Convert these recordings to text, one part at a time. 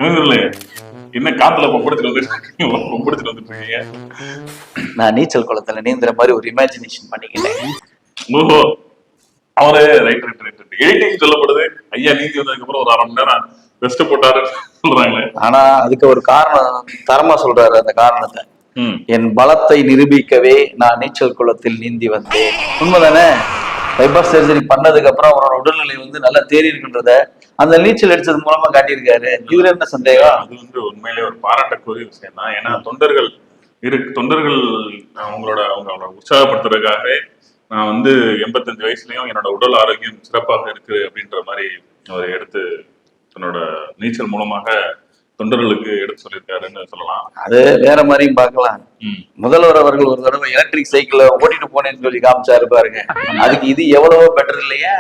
என்ன காத்துல பொம்படிச்சுட்டு வந்துட்டு இருக்கீங்க? நான் நீச்சல் குளத்துல நீந்துற மாதிரி ஒரு இமேஜினேஷன் பண்ணிக்கிட்டேன். ஓஹோ, அவரு right right right right editing சொல்லப்படுது. ஐயா நீந்தி வந்ததுக்கு அப்புறம் ஒரு 1/2 மணி நேரம் ரெஸ்ட் போட்டாரு சொல்றாங்களே. ஆனா அதுக்கு ஒரு காரணம் தரமா சொல்றாரு. அந்த காரணத்தை, என் பலத்தை நிரூபிக்கவே நான் நீச்சல் குளத்தில் நீந்தி வந்தேன். உண்மைதானே? பைபாஸ் சர்ஜரி பண்ணதுக்கு அப்புறம் அவரோட உடல்நிலை வந்து நல்லா தேறி இருக்கின்றத அந்த நீச்சல் அடிச்சது மூலமா காட்டியிருக்காரு. இதுல என்ன சந்தேகம்? அது வந்து உண்மையிலே ஒரு பாராட்டக்கூடிய விஷயம் தான். ஏன்னா தொண்டர்கள் அவங்களோட உற்சாகப்படுத்துறதுக்காகவே நான் வந்து 85 வயசுலயும் என்னோட உடல் ஆரோக்கியம் சிறப்பாக இருக்கு அப்படின்ற மாதிரி அவர் எடுத்து தன்னோட நீச்சல் மூலமாக தொண்டர்களுக்கு எடுத்து சொல்லியிருக்காருன்னு சொல்லலாம். அது வேற மாதிரியும் பார்க்கலாம். முதல்வர் அவர்கள் ஒரு தடவை எலக்ட்ரிக் சைக்கிள ஓட்டிட்டு போனேன்னு சொல்லி காமிச்சாரு பாருங்க. அதுக்கு இது எவ்வளவோ பெட்டர் இல்லையா?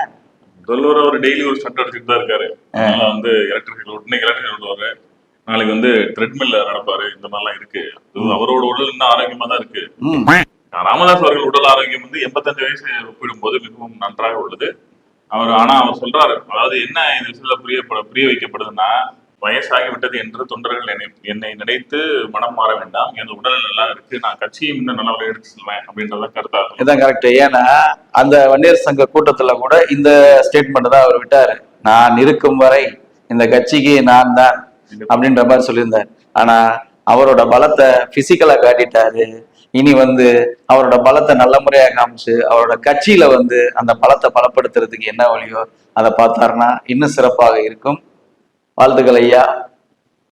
முதல்வர் அவர் டெய்லி ஒரு ஸ்டண்ட் அடிச்சுட்டு தான் இருக்காரு. அதனால வந்து இன்னைக்கு எலக்ட்ரிக் ஓட்டுவாரு, நாளைக்கு வந்து த்ரெட்மில்ல நடப்பாரு. இந்த மாதிரிலாம் இருக்கு. அவரோட உடல் இன்னும் ஆரோக்கியமா தான் இருக்கு. ராமதாஸ் அவர்கள் உடல் ஆரோக்கியம் வந்து 85 வயசு ஒப்பிடும்போது மிகவும் நன்றாக உள்ளது. அவர் சொல்றாரு, அதாவது என்ன இந்த விஷயத்துல புரிய வைக்கப்படுதுன்னா, வயசாகி விட்டது என்று தொண்டர்கள் என்னை நினைத்து மனம் மாற வேண்டாம், எனது உடல் நல்லா இருக்கு, நான் கட்சியும் இன்னும் நல்லா எடுத்து செல்வேன் அப்படின்றத கருத்தா. இதான் கரெக்ட். ஏன்னா அந்த வன்னியர் சங்க கூட்டத்துல கூட இந்த ஸ்டேட்மெண்ட் தான் அவர் விட்டாரு. நான் இருக்கும் வரை இந்த கட்சிக்கு நான் தான் அப்படின்ற மாதிரி சொல்லியிருந்தார். ஆனா அவரோட பலத்தை பிசிக்கலா காட்டிட்டாரு. இனி வந்து அவரோட பலத்தை நல்ல முறையா காமிச்சு அவரோட கட்சியில வந்து அந்த பலத்தை பலப்படுத்துறதுக்கு என்ன வழியோ அதை பார்த்தாருன்னா இன்னும் சிறப்பாக இருக்கும். வாழ்த்துக்கள் ஐயா.